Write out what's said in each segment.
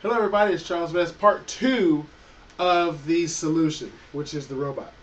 Hello everybody, it's Charles Best, part 2 of the solution, which is the robot.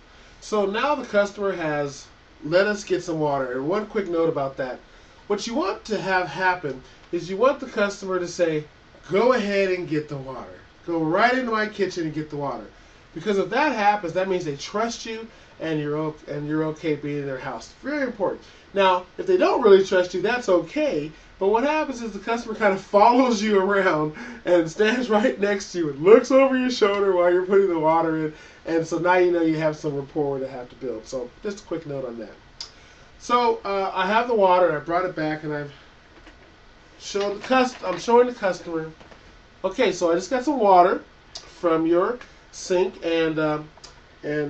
So now the customer has let us get some water, and one quick note about that. What you want to have happen is you want the customer to say, go ahead and get the water. Go right into my kitchen and get the water. Because if that happens, that means they trust you and you're okay being in their house. Very important. Now, if they don't really trust you, that's okay. But what happens is the customer kind of follows you around and stands right next to you and looks over your shoulder while you're putting the water in. And so now you know you have some rapport to have to build. So just a quick note on that. So I have the water and I brought it back and I've showed I'm showing the customer. Okay, so I just got some water from your sink and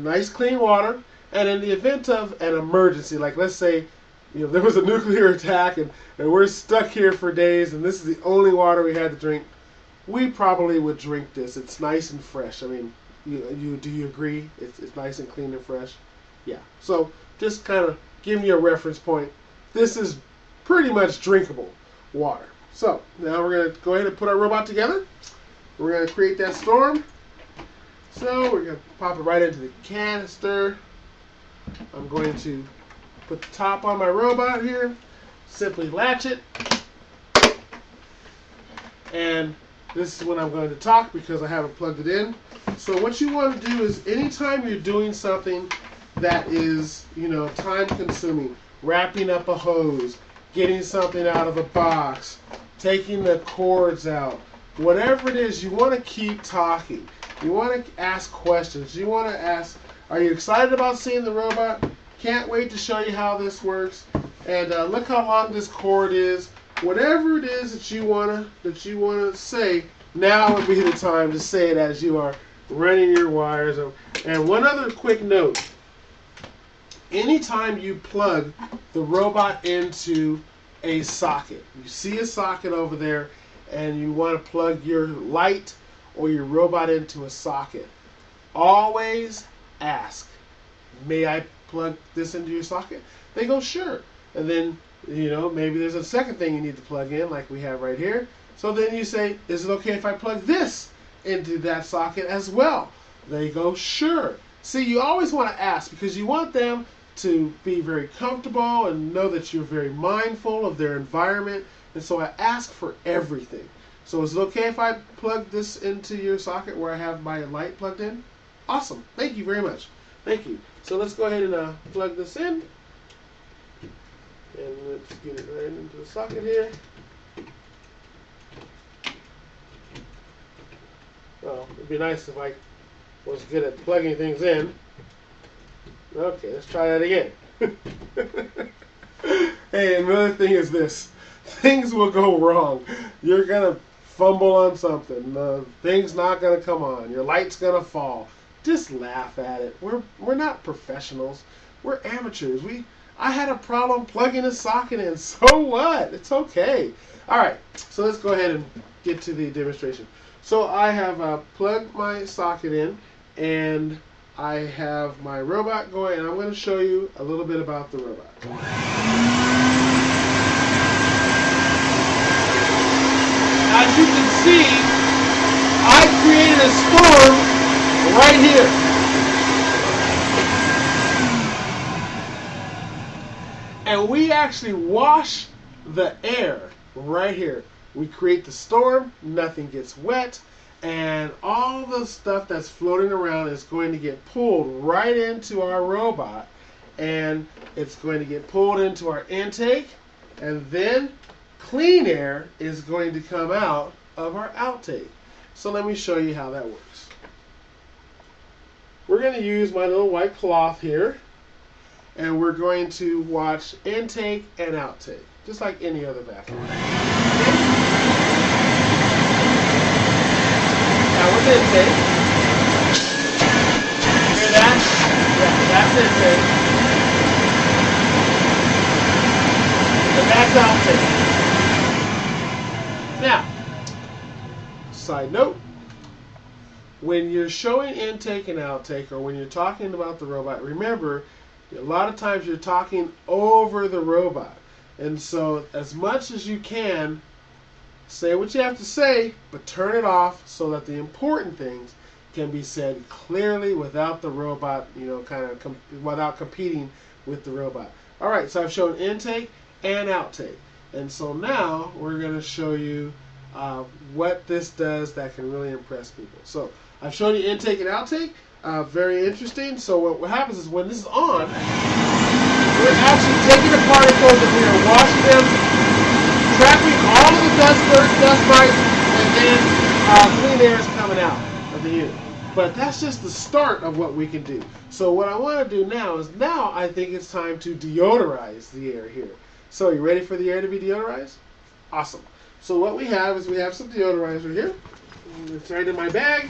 nice clean water. And in the event of an emergency, like let's say there was a nuclear attack and we're stuck here for days and this is the only water we had to drink, we probably would drink this. It's nice and fresh. I mean, do you agree? It's nice and clean and fresh? Yeah. So just kind of giving you a reference point. This is pretty much drinkable water. So now we're going to go ahead and put our robot together. We're going to create that storm. So we're going to pop it right into the canister. I'm going to put the top on my robot here. Simply latch it. And this is when I'm going to talk because I haven't plugged it in. So what you want to do is anytime you're doing something that is, time consuming, wrapping up a hose, getting something out of a box, taking the cords out, whatever it is, you want to keep talking. You want to ask questions. You want to ask, are you excited about seeing the robot? Can't wait to show you how this works. And look how long this cord is. Whatever it is that you wanna say, now would be the time to say it as you are running your wires. And one other quick note: anytime you plug the robot into a socket, you see a socket over there, and you want to plug your light or your robot into a socket, always ask, may I plug this into your socket? They go, sure. And then, maybe there's a second thing you need to plug in, like we have right here. So then you say, is it okay if I plug this into that socket as well? They go, sure. See, you always want to ask because you want them to be very comfortable and know that you're very mindful of their environment. And so I ask for everything. So is it okay if I plug this into your socket where I have my light plugged in? Awesome. Thank you very much. Thank you. So let's go ahead and plug this in. And let's get it right into the socket here. Well, it'd be nice if I was good at plugging things in. Okay, let's try that again. Hey, another thing is this. Things will go wrong. You're going to fumble on something. The thing's not going to come on. Your light's going to fall. Just laugh at it. We're not professionals. We're amateurs. I had a problem plugging a socket in. So what? It's okay. All right. So let's go ahead and get to the demonstration. So I have plugged my socket in, and I have my robot going, and I'm going to show you a little bit about the robot. As you can see, I created a storm right here. And we actually wash the air right here. We create the storm, nothing gets wet, and all the stuff that's floating around is going to get pulled right into our robot, and it's going to get pulled into our intake, and then clean air is going to come out of our outtake. So let me show you how that works. We're going to use my little white cloth here, and we're going to watch intake and outtake, just like any other vacuum. Now with intake, hear that? Yeah, that's intake. And that's outtake. Now, side note, when you're showing intake and outtake, or when you're talking about the robot, remember, a lot of times you're talking over the robot. And so as much as you can, Say what you have to say, but turn it off so that the important things can be said clearly without the robot, without competing with the robot. All right, so I've shown intake and outtake. And so now we're going to show you what this does that can really impress people. So I've shown you intake and outtake. Very interesting. So what happens is when this is on, we're actually taking the particles and we are washing them, trapping all of the dust mites, and then clean air is coming out of the unit. But that's just the start of what we can do. So what I want to do now is I think it's time to deodorize the air here. So you ready for the air to be deodorized? Awesome. So what we have is we have some deodorizer here. It's right in my bag.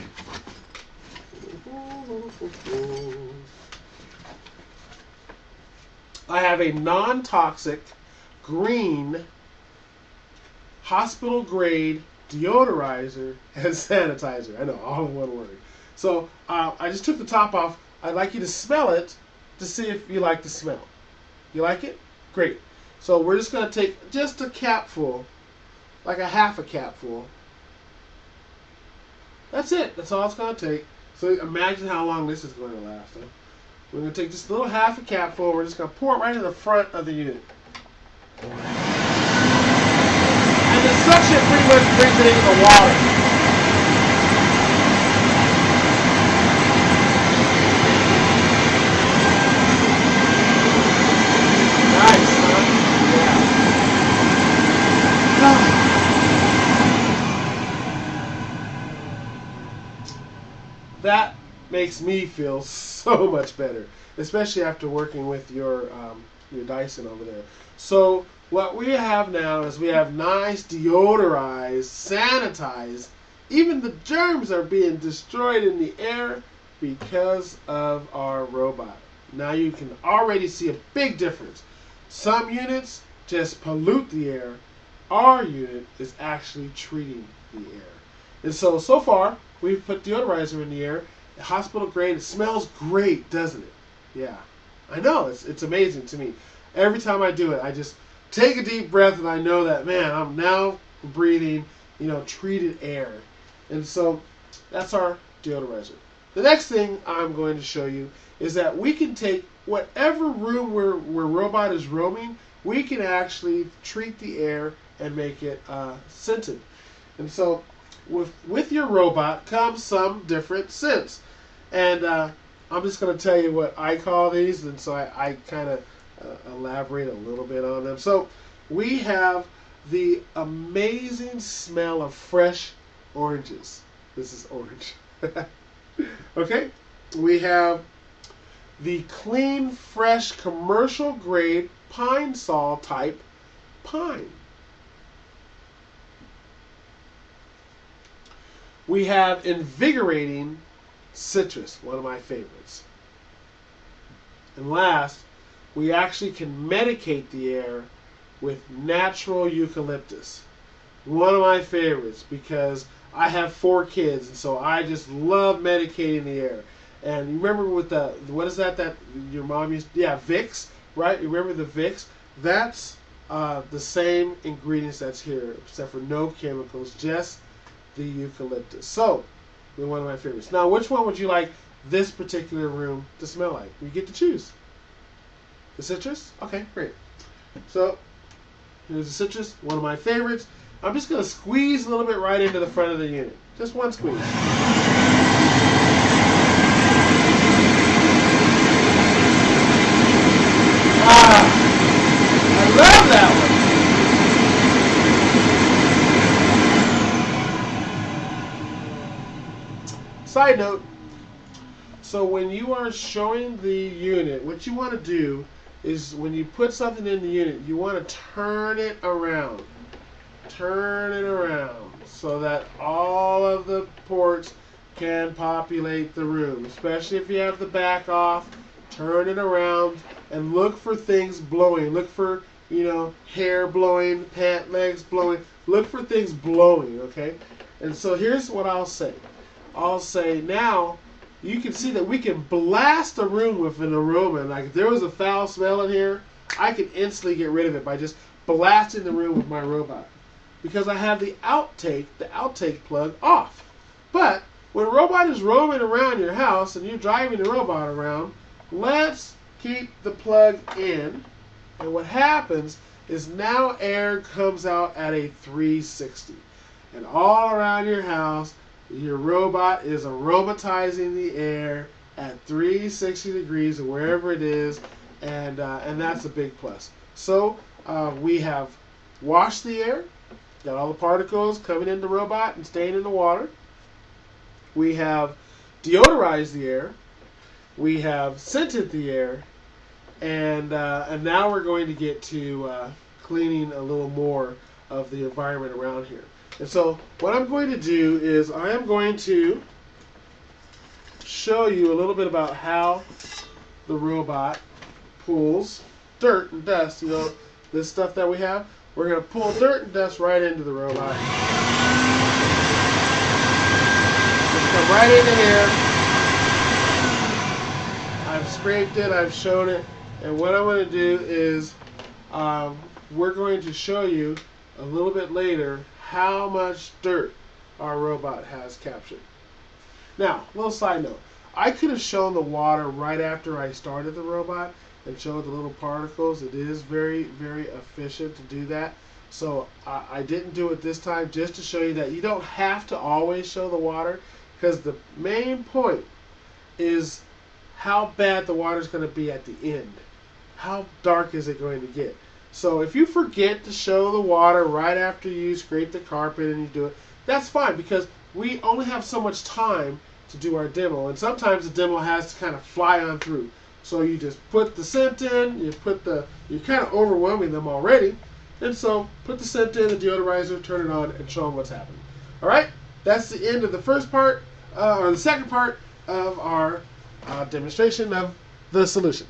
I have a non-toxic green hospital grade deodorizer and sanitizer. I know, all in one word. So I just took the top off. I'd like you to smell it to see if you like the smell. You like it? Great. So we're just going to take just a capful, like a half a capful. That's it. That's all it's going to take. So imagine how long this is going to last. Huh? We're going to take just a little half a capful. We're just going to pour it right in the front of the unit. And the suction pretty much brings it into the water. That makes me feel so much better, especially after working with your Dyson over there. So what we have now is we have nice deodorized, sanitized. Even the germs are being destroyed in the air because of our robot. Now you can already see a big difference. Some units just pollute the air. Our unit is actually treating the air. And so far, we've put deodorizer in the air. Hospital grade. It smells great, doesn't it? Yeah. I know. It's amazing to me. Every time I do it, I just take a deep breath and I know that, man, I'm now breathing, treated air. And so that's our deodorizer. The next thing I'm going to show you is that we can take whatever room where robot is roaming, we can actually treat the air and make it scented. And so with your robot comes some different scents. And I'm just going to tell you what I call these, and so I kind of elaborate a little bit on them. So we have the amazing smell of fresh oranges. This is orange. Okay? We have the clean, fresh, commercial grade pine sol type pine. We have invigorating citrus, one of my favorites. And last, we actually can medicate the air with natural eucalyptus. One of my favorites because I have 4 kids, and so I just love medicating the air. And you remember with what is that your mom used? Yeah, Vicks, right? You remember the Vicks? That's the same ingredients that's here, except for no chemicals, just the eucalyptus. So, they're one of my favorites. Now, which one would you like this particular room to smell like? You get to choose. The citrus? Okay, great. So, here's the citrus, one of my favorites. I'm just going to squeeze a little bit right into the front of the unit. Just one squeeze. I love that one. Side note, so when you are showing the unit, what you want to do is when you put something in the unit, you want to turn it around. Turn it around so that all of the ports can populate the room, especially if you have the back off. Turn it around and look for things blowing. Look for, hair blowing, pant legs blowing. Look for things blowing, okay? And so here's what I'll say. I'll say now you can see that we can blast a room with an aroma. Like if there was a foul smell in here, I can instantly get rid of it by just blasting the room with my robot. because I have the outtake plug off. But when a robot is roaming around your house and you're driving the robot around, let's keep the plug in. And what happens is now air comes out at a 360. And all around your house, your robot is robotizing the air at 360 degrees or wherever it is, and that's a big plus. So we have washed the air, got all the particles coming in the robot and staying in the water. We have deodorized the air. We have scented the air, and now we're going to get to cleaning a little more of the environment around here. And so what I'm going to do is I am going to show you a little bit about how the robot pulls dirt and dust. You know, this stuff that we have, we're going to pull dirt and dust right into the robot. Just come right into here. I've scraped it, I've shown it, and what I'm going to do is we're going to show you a little bit later how much dirt our robot has captured. Now, little side note. I could have shown the water right after I started the robot and showed the little particles. It is very, very efficient to do that. So I didn't do it this time, just to show you that you don't have to always show the water, because the main point is how bad the water is going to be at the end. How dark is it going to get? So if you forget to show the water right after you scrape the carpet and you do it, that's fine, because we only have so much time to do our demo, and sometimes the demo has to kind of fly on through. So you just put the scent in, you're kind of overwhelming them already, and so put the scent in, the deodorizer, turn it on, and show them what's happening. All right, that's the end of the first part, or the second part of our demonstration of the solution.